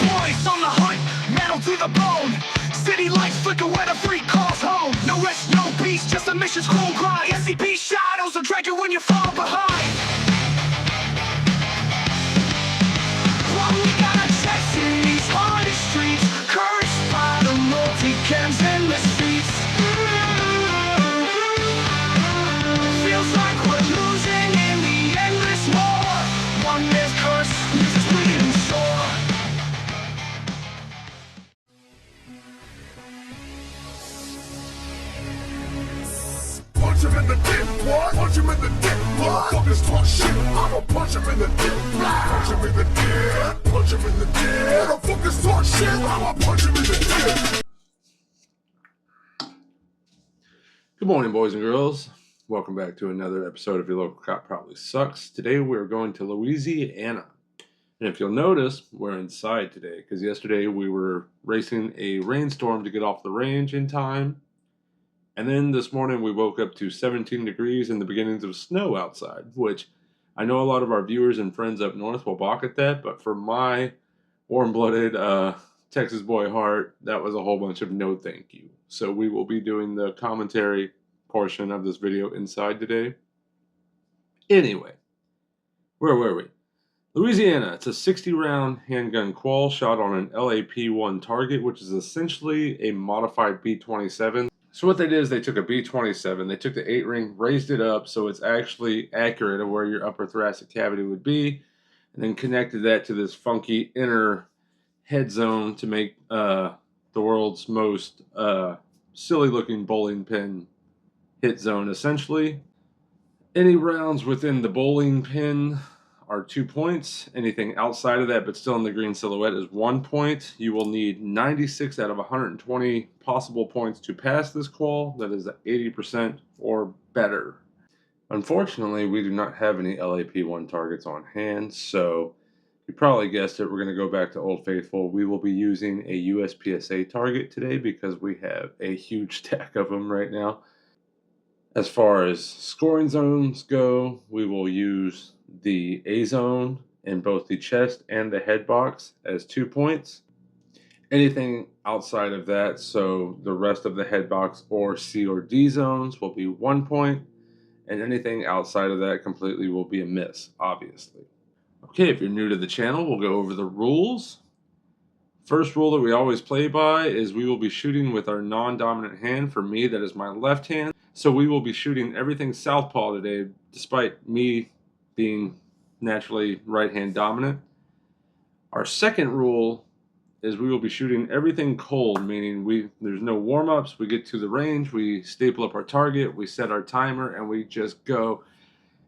Boys on the hunt, metal to the bone. City lights flicker when a freak calls home. No rest, no peace, just a mission's cold grind. SCP shadows will drag you when you fall behind. What we gotta chase in these haunted streets, cursed by the multi-cams in the streets. Feels like we're losing in the endless war. One man's curse leaves us bleeding sore. Punch him in the dick, what? Punch him in the dick, what? Motherfuckers talk shit, I'ma punch him in the dick. Punch him in the dick, punch him in the dick. Motherfuckers talk shit, I'ma punch him in the dick. Good morning, boys and girls. Welcome back to another episode of Your Local Cop Probably Sucks. Today we're going to Louisiana. And if you'll notice, we're inside today because yesterday we were racing a rainstorm to get off the range in time. And then this morning we woke up to 17 degrees and the beginnings of snow outside, which I know a lot of our viewers and friends up north will balk at that, but for my warm-blooded Texas boy heart, that was a whole bunch of no thank you. So we will be doing the commentary portion of this video inside today. Anyway, where were we? Louisiana. It's a 60-round handgun qual shot on an LAP-1 target, which is essentially a modified B-27. So what they did is they took a B-27, they took the 8-ring, raised it up so it's actually accurate of where your upper thoracic cavity would be, and then connected that to this funky inner head zone to make the world's most silly-looking bowling pin hit zone, essentially. Any rounds within the bowling pin are 2 points. Anything outside of that but still in the green silhouette is 1 point. You will need 96 out of 120 possible points to pass this qual. That is 80% or better. Unfortunately, we do not have any LAP-1 targets on hand, so you probably guessed it, we're going to go back to Old Faithful. We will be using a USPSA target today because we have a huge stack of them right now. As far as scoring zones go, we will use the A zone in both the chest and the head box as 2 points. Anything outside of that, so the rest of the head box or C or D zones will be 1 point, and anything outside of that completely will be a miss, obviously. Okay, if you're new to the channel, we'll go over the rules. First rule that we always play by is we will be shooting with our non-dominant hand. For me, that is my left hand. So we will be shooting everything southpaw today, despite me being naturally right-hand dominant. Our second rule is we will be shooting everything cold, meaning there's no warm-ups. We get to the range, we staple up our target, we set our timer, and we just go.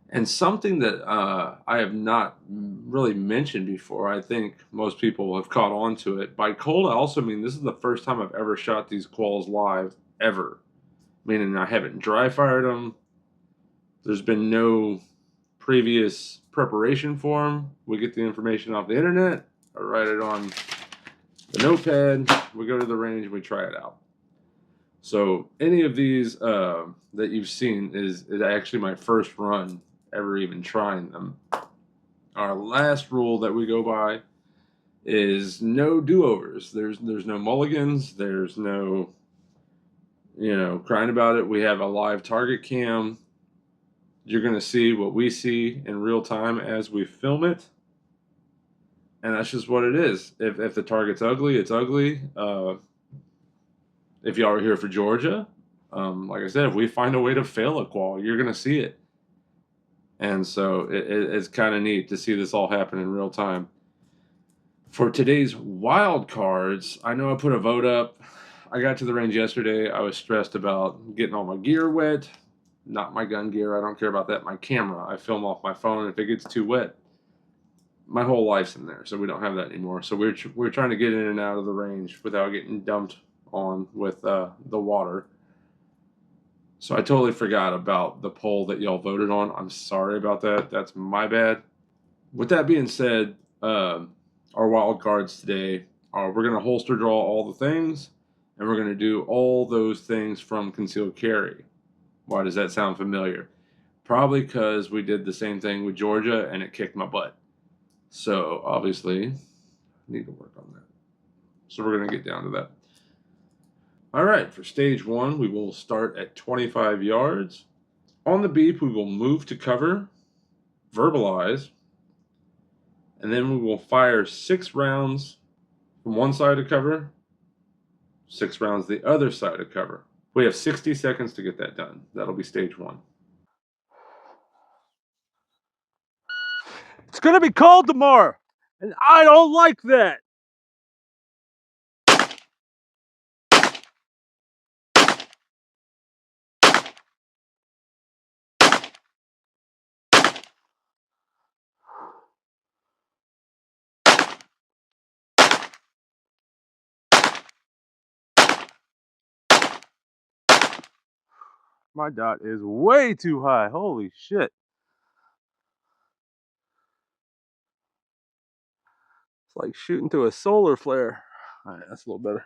And something that I have not really mentioned before, I think most people have caught on to it. By cold, I also mean this is the first time I've ever shot these quals live, ever. Meaning I haven't dry fired them. There's been no previous preparation for them. We get the information off the internet. I write it on the notepad. We go to the range and we try it out. So any of these that you've seen is actually my first run ever even trying them. Our last rule that we go by is no do-overs. There's no mulligans. There's no, crying about it. We have a live target cam. You're going to see what we see in real time as we film it. And that's just what it is. If the target's ugly, it's ugly. If y'all are here for Georgia, like I said, if we find a way to fail a qual, you're going to see it. And so it's kind of neat to see this all happen in real time. For today's wild cards, I know I put a vote up. I got to the range yesterday. I was stressed about getting all my gear wet. Not my gun gear. I don't care about that. My camera. I film off my phone. If it gets too wet, my whole life's in there. So we don't have that anymore. So we're trying to get in and out of the range without getting dumped on with the water. So I totally forgot about the poll that y'all voted on. I'm sorry about that. That's my bad. With that being said, our wild cards today are we're going to holster draw all the things, and we're going to do all those things from concealed carry. Why does that sound familiar? Probably because we did the same thing with Georgia and it kicked my butt. So obviously, I need to work on that. So we're going to get down to that. All right, for stage 1, we will start at 25 yards. On the beep, we will move to cover, verbalize, and then we will fire 6 rounds from one side of cover, 6 rounds the other side of cover. We have 60 seconds to get that done. That'll be stage 1. It's gonna be cold tomorrow, and I don't like that. My dot is way too high. Holy shit. It's like shooting through a solar flare. All right, that's a little better.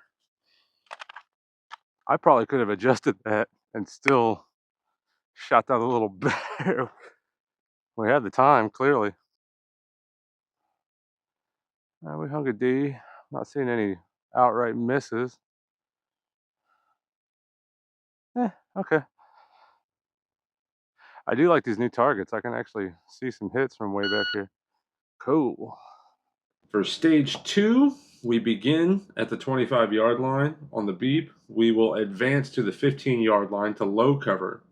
I probably could have adjusted that and still shot that a little better. We had the time, clearly. We hung a D. Not seeing any outright misses. Okay. I do like these new targets. I can actually see some hits from way back here. Cool. For stage 2, we begin at the 25-yard line. On the beep, we will advance to the 15-yard line to low cover,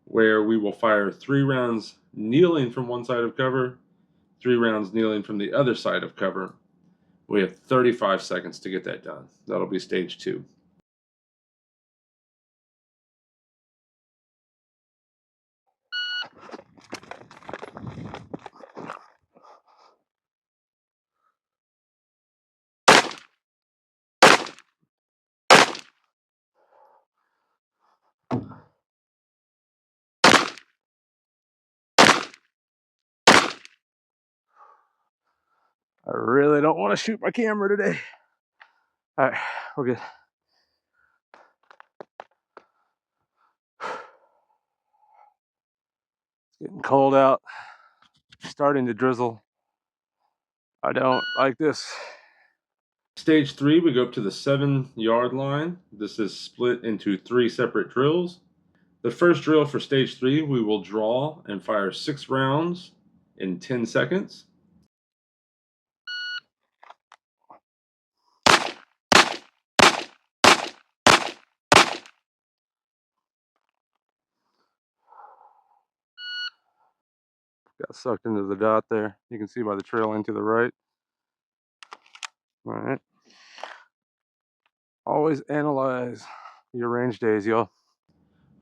where we will fire 3 rounds kneeling from one side of cover, 3 rounds kneeling from the other side of cover. We have 35 seconds to get that done. That'll be stage 2. I really don't want to shoot my camera today. All right, we're good. It's getting cold out. Starting to drizzle. I don't like this. Stage 3, we go up to the 7-yard line. This is split into 3 separate drills. The first drill for stage 3, we will draw and fire 6 rounds in 10 seconds. Got sucked into the dot there. You can see by the trailing to the right. All right. Always analyze your range days, y'all.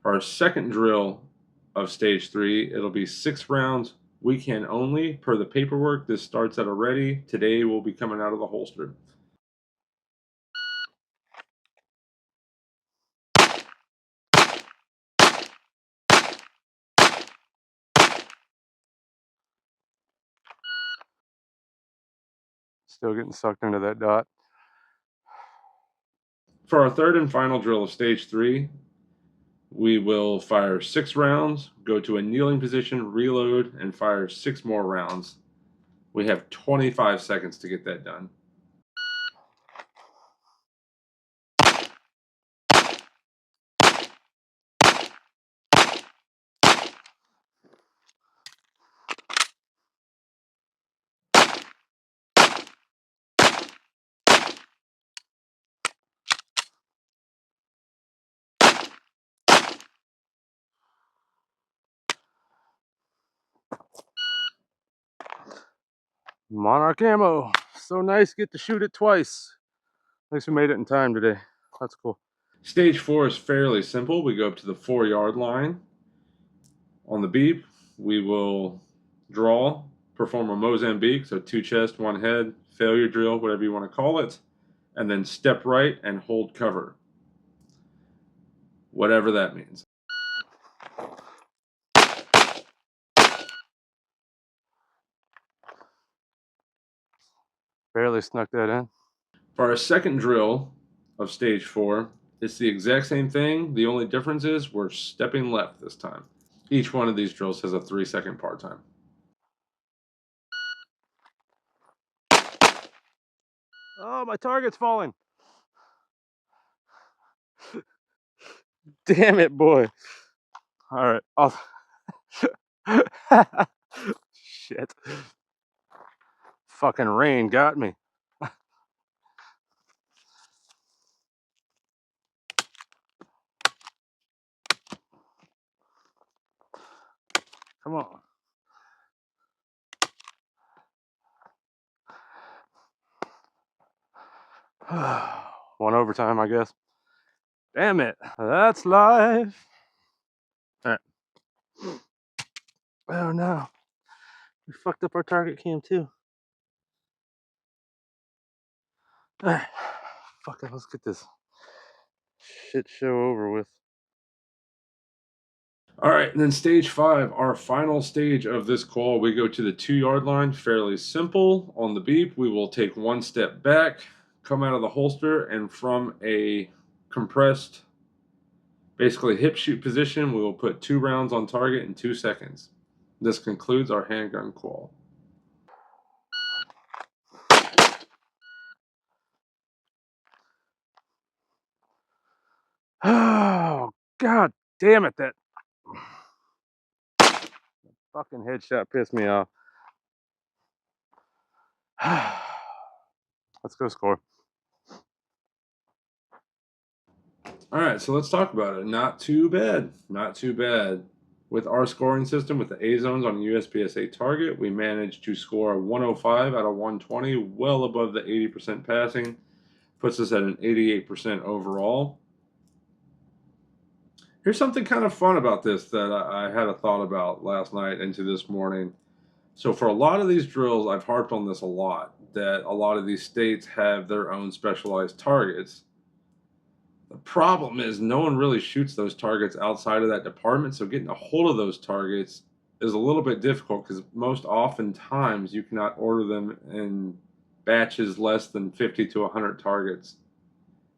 For our second drill of stage 3, it'll be 6 rounds weekend only per the paperwork. This starts at a ready. Today will be coming out of the holster. Still getting sucked into that dot. For our third and final drill of stage 3, we will fire 6 rounds, go to a kneeling position, reload, and fire 6 more rounds. We have 25 seconds to get that done. Monarch ammo. So nice, get to shoot it twice. At least we made it in time today. That's cool. Stage 4 is fairly simple. We go up to the 4-yard line. On the beep, we will draw, perform a Mozambique, so 2 chest, 1 head, failure drill, whatever you want to call it, and then step right and hold cover. Whatever that means. Barely snuck that in. For our second drill of stage 4, It's the exact same thing. The only difference is we're stepping left this time. Each one of these drills has a 3-second part time. Oh, my target's falling. Damn it, boy. All right. Shit. Fucking rain got me. Come on. One overtime, I guess. Damn it. That's life. All right. Oh no. We fucked up our target cam too. All right. Fuck it. Let's get this shit show over with. All right, and then stage 5, our final stage of this call, we go to the 2-yard line. Fairly simple. On the beep, we will take 1 step back, come out of the holster, and from a compressed, basically hip shoot position, we will put 2 rounds on target in 2 seconds. This concludes our handgun call. Oh, god damn it. That fucking headshot pissed me off. Let's go score. All right, so let's talk about it. Not too bad. Not too bad. With our scoring system, with the A zones on USPSA target, we managed to score a 105 out of 120, well above the 80% passing. Puts us at an 88% overall. Here's something kind of fun about this that I had a thought about last night into this morning. So for a lot of these drills, I've harped on this a lot, that a lot of these states have their own specialized targets. The problem is no one really shoots those targets outside of that department, so getting a hold of those targets is a little bit difficult because most oftentimes you cannot order them in batches less than 50 to 100 targets.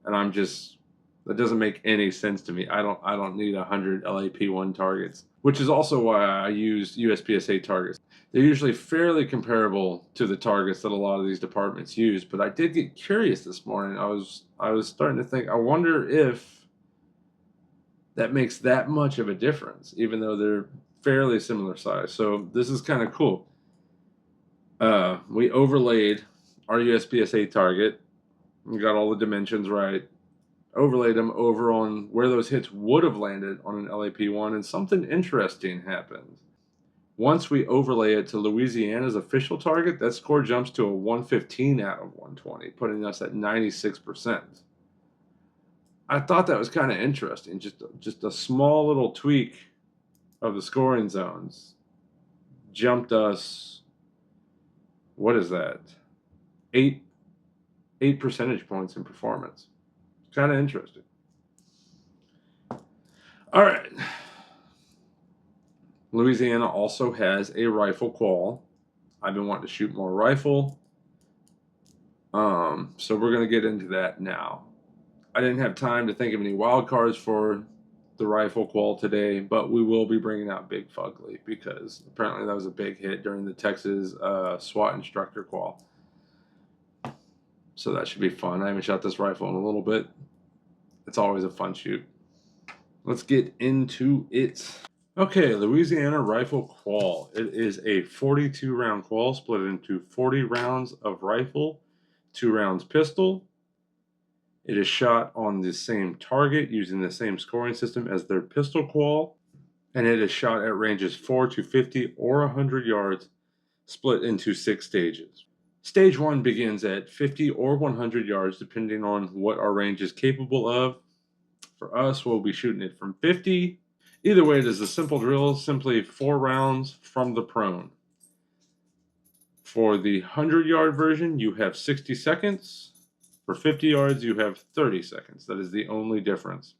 And I'm just, that doesn't make any sense to me. I don't need 100 LAP1 targets, which is also why I use USPSA targets. They're usually fairly comparable to the targets that a lot of these departments use, but I did get curious this morning. I was starting to think, I wonder if that makes that much of a difference, even though they're fairly similar size. So this is kind of cool. We overlaid our USPSA target. We got all the dimensions right. Overlaid them over on where those hits would have landed on an LAP1, and something interesting happened. Once we overlay it to Louisiana's official target, that score jumps to a 115 out of 120, putting us at 96%. I thought that was kind of interesting. Just a small little tweak of the scoring zones jumped us, what is that? 8 percentage points in performance. Kind of interesting. All right. Louisiana also has a rifle qual. I've been wanting to shoot more rifle. So we're going to get into that now. I didn't have time to think of any wild cards for the rifle qual today, but we will be bringing out Big Fugly because apparently that was a big hit during the Texas SWAT instructor qual. So that should be fun. I haven't shot this rifle in a little bit. It's always a fun shoot. Let's get into it. Okay, Louisiana rifle qual. It is a 42 round qual split into 40 rounds of rifle, 2 rounds pistol. It is shot on the same target using the same scoring system as their pistol qual, and it is shot at ranges 4 to 50 or 100 yards, split into 6 stages. Stage 1 begins at 50 or 100 yards depending on what our range is capable of. For us, we'll be shooting it from 50. Either way, it is a simple drill, simply 4 rounds from the prone. For the 100-yard version, you have 60 seconds. For 50 yards, you have 30 seconds. That is the only difference.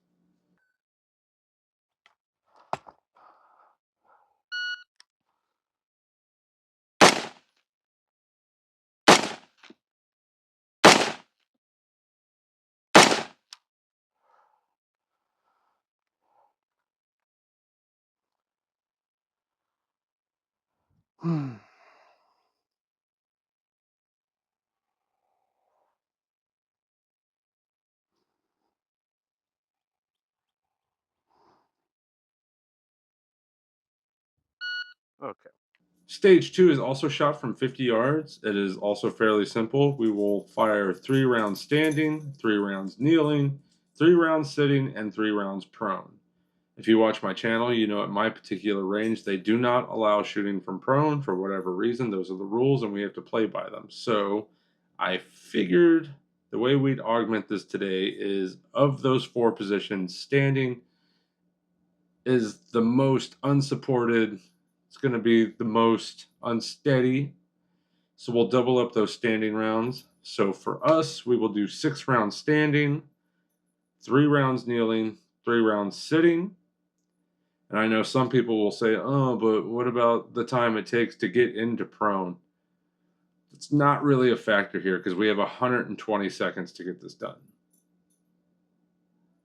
Okay. Stage 2 is also shot from 50 yards. It is also fairly simple. We will fire 3 rounds standing, 3 rounds kneeling, 3 rounds sitting, and 3 rounds prone. If you watch my channel, you know at my particular range, they do not allow shooting from prone for whatever reason. Those are the rules, and we have to play by them. So I figured the way we'd augment this today is of those 4 positions, standing is the most unsupported. It's going to be the most unsteady. So we'll double up those standing rounds. So for us, we will do 6 rounds standing, 3 rounds kneeling, 3 rounds sitting. And I know some people will say, oh, but what about the time it takes to get into prone? It's not really a factor here because we have 120 seconds to get this done.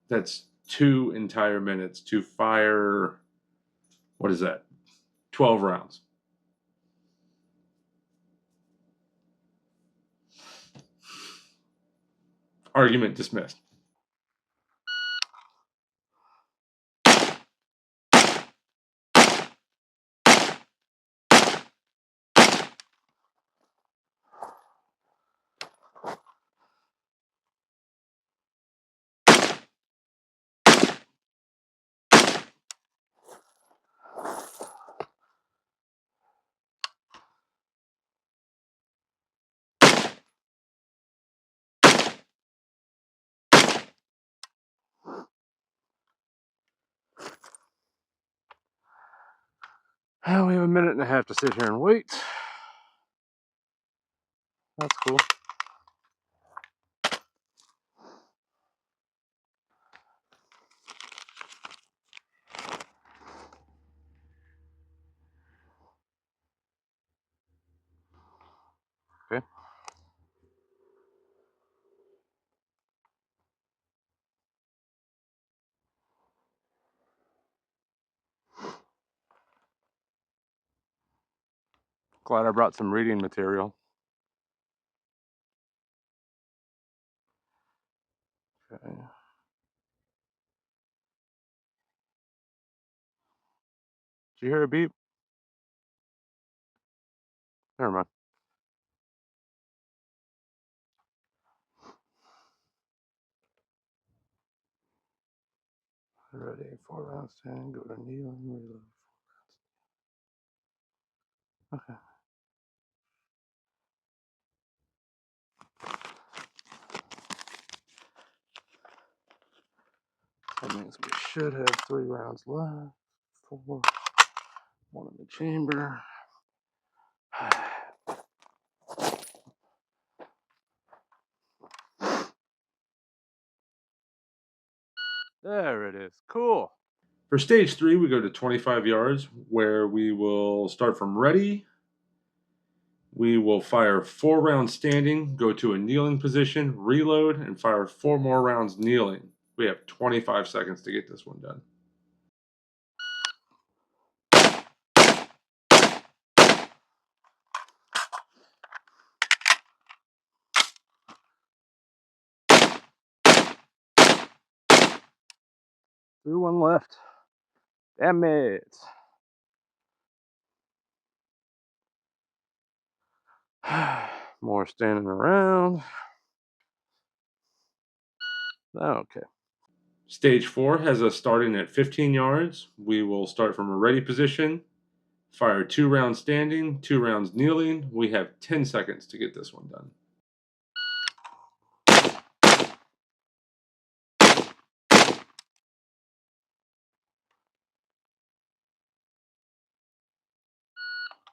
That's 2 entire minutes to fire, what is that? 12 rounds. Argument dismissed. Well, we have a minute and a half to sit here and wait. That's cool. Okay. Glad I brought some reading material. Okay. Did you hear a beep? Never mind. Ready, 4 rounds, 10, go to kneel and reload. 4 rounds. Okay. That means we should have 3 rounds left. 4, 1 in the chamber. There it is. Cool. For stage 3, we go to 25 yards where we will start from ready. We will fire 4 rounds standing, go to a kneeling position, reload, and fire 4 more rounds kneeling. We have 25 seconds to get this one done. Through 1 left. Damn it. More standing around. Okay. Stage 4 has us starting at 15 yards. We will start from a ready position, fire 2 rounds standing, 2 rounds kneeling. We have 10 seconds to get this one done.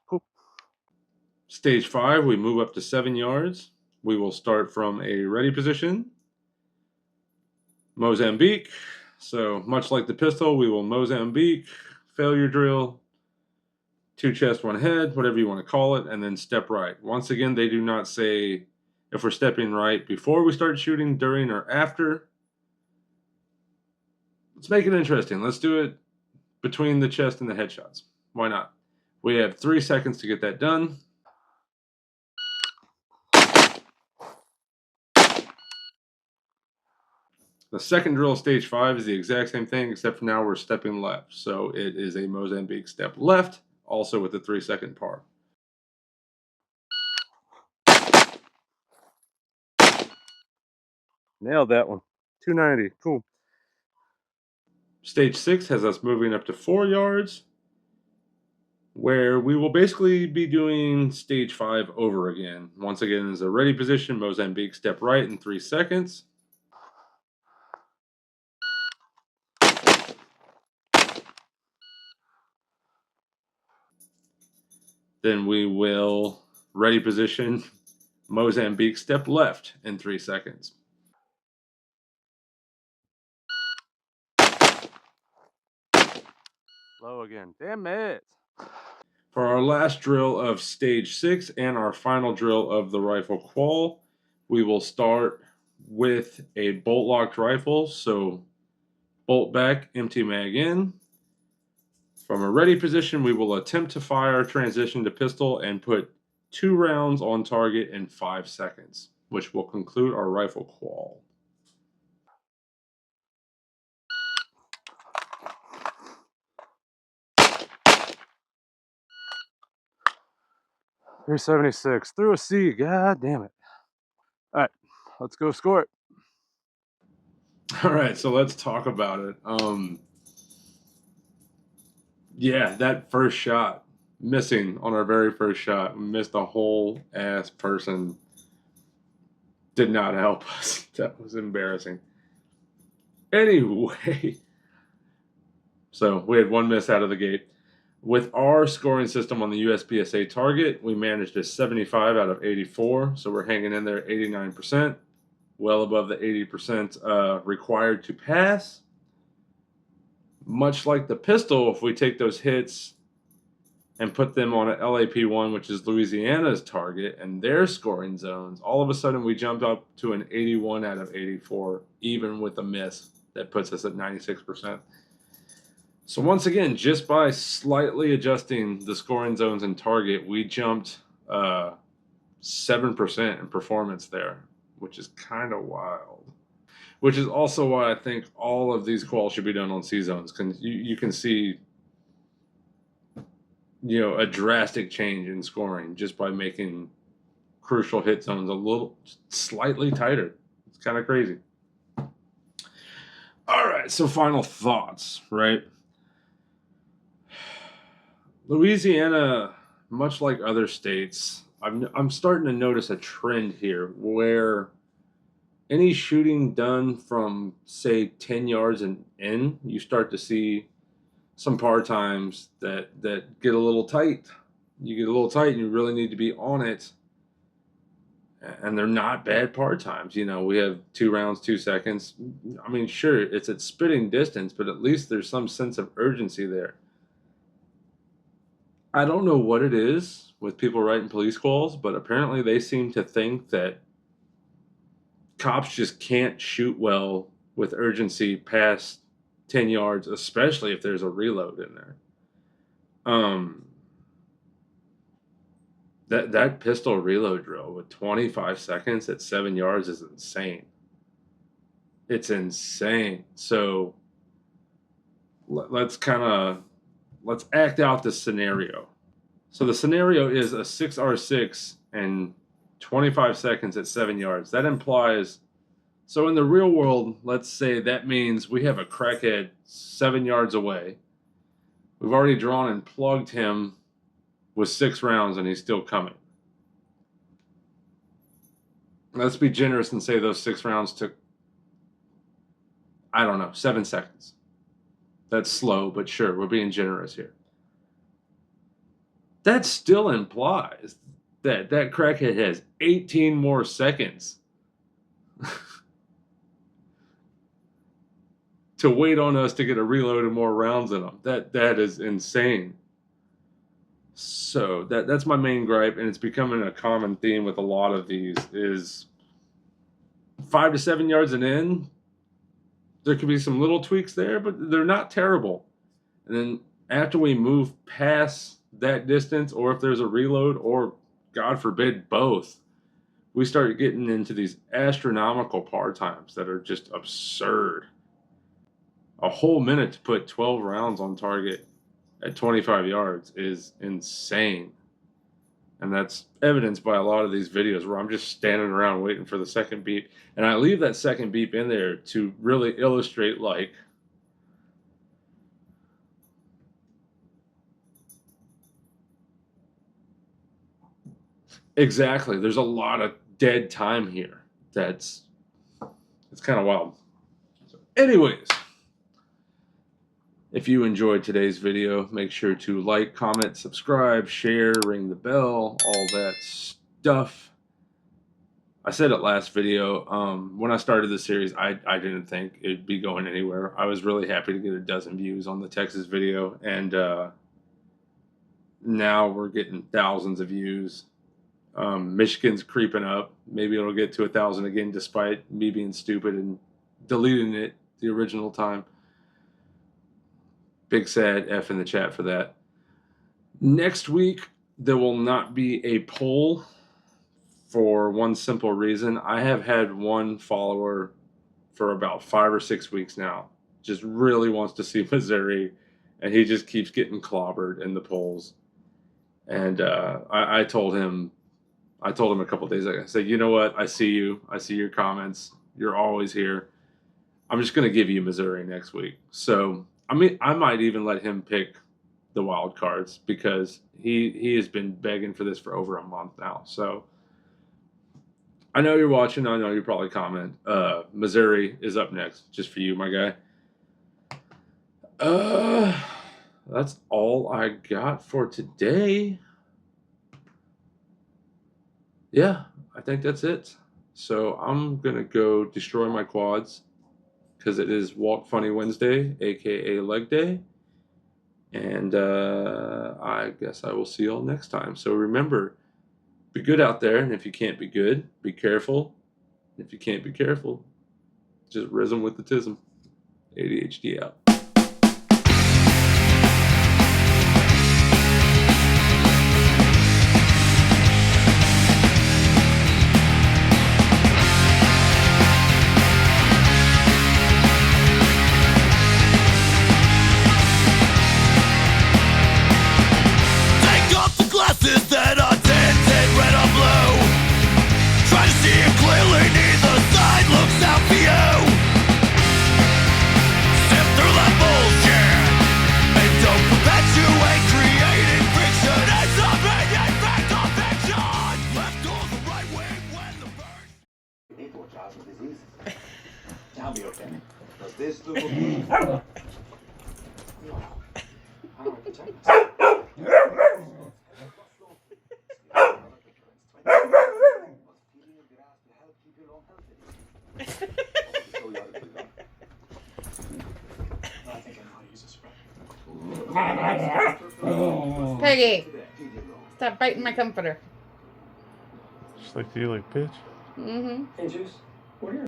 Cool. Stage 5, we move up to 7 yards. We will start from a ready position, Mozambique. So much like the pistol, we will Mozambique, failure drill, 2 chest, 1 head, whatever you want to call it, and then step right. Once again, they do not say if we're stepping right before we start shooting, during, or after. Let's make it interesting. Let's do it between the chest and the headshots. Why not? We have 3 seconds to get that done. The second drill, stage 5, is the exact same thing, except for now we're stepping left. So it is a Mozambique step left, also with a 3-second par. Nailed that one. 290. Cool. Stage 6 has us moving up to 4 yards, where we will basically be doing stage 5 over again. Once again, is a ready position, Mozambique step right in 3 seconds. Then we will ready position, Mozambique step left in 3 seconds. Low again. Damn it. For our last drill of stage 6 and our final drill of the rifle qual, we will start with a bolt locked rifle. So bolt back, empty mag in. From a ready position, we will attempt to fire, transition to pistol, and put 2 rounds on target in 5 seconds, which will conclude our rifle qual. .376 through a C. God damn it. All right, let's go score it. All right, so let's talk about it. Yeah, that first shot, missing on our very first shot, missed a whole ass person. Did not help us. That was embarrassing. Anyway, so we had 1 miss out of the gate. With our scoring system on the USPSA target, we managed a 75 out of 84, so we're hanging in there 89%, well above the 80% required to pass. Much like the pistol, if we take those hits and put them on an LAP1, which is Louisiana's target, and their scoring zones, all of a sudden we jumped up to an 81 out of 84, even with a miss. That puts us at 96%. So once again, just by slightly adjusting the scoring zones and target, we jumped 7% in performance there, which is kind of wild. Which is also why I think all of these quals should be done on C zones, because you can see, a drastic change in scoring just by making crucial hit zones a little slightly tighter. It's kind of crazy. All right, so final thoughts, right? Louisiana, much like other states, I'm starting to notice a trend here where any shooting done from, say, 10 yards and in, you start to see some par times that get a little tight. You get a little tight and you really need to be on it. And they're not bad par times. We have 2 rounds, 2 seconds. I mean, sure, it's at spitting distance, but at least there's some sense of urgency there. I don't know what it is with people writing police calls, but apparently they seem to think that cops just can't shoot well with urgency past 10 yards, especially if there's a reload in there. That pistol reload drill with 25 seconds at 7 yards is insane. It's insane. So let's act out the scenario. So the scenario is a 6R6 and 25 seconds at 7 yards. That implies, so in the real world, let's say that means we have a crackhead 7 yards away. We've already drawn and plugged him with 6 rounds and he's still coming. Let's be generous and say those 6 rounds took, 7 seconds. That's slow, but sure, we're being generous here. That still implies that crackhead has 18 more seconds to wait on us to get a reload and more rounds in them. That is insane. So that's my main gripe, and it's becoming a common theme with a lot of these is 5 to 7 yards and in. There could be some little tweaks there, but they're not terrible. And then after we move past that distance, or if there's a reload, or God forbid both, we start getting into these astronomical par times that are just absurd. A whole minute to put 12 rounds on target at 25 yards is insane. And that's evidenced by a lot of these videos where I'm just standing around waiting for the second beep. And I leave that second beep in there to really illustrate, like, exactly, there's a lot of dead time here. It's kind of wild. So anyways, if you enjoyed today's video, make sure to like, comment, subscribe, share, ring the bell, all that stuff. I said it last video, when I started this series, I didn't think it'd be going anywhere. I was really happy to get a dozen views on the Texas video, and now we're getting thousands of views. Michigan's creeping up. Maybe it'll get to 1,000 again, despite me being stupid and deleting it the original time. Big sad F in the chat for that. Next week, there will not be a poll for one simple reason. I have had one follower for about 5 or 6 weeks now. Just really wants to see Missouri, and he just keeps getting clobbered in the polls. And I told him a couple days ago, I said, you know what? I see you. I see your comments. You're always here. I'm just going to give you Missouri next week. So, I mean, I might even let him pick the wild cards, because he has been begging for this for over a month now. So, I know you're watching. I know you probably comment. Missouri is up next, just for you, my guy. That's all I got for today. Yeah, I think that's it. So I'm going to go destroy my quads, because it is Walk Funny Wednesday, aka leg day. And I guess I will see y'all next time. So remember, be good out there. And if you can't be good, be careful. If you can't be careful, just rhythm with the tism. ADHD out. I'll be okay. Because this little bee, I don't want to protect myself. Peggy, stop biting my comforter. Just like you, like bitch. Mm-hmm. Hey, Juice, what are your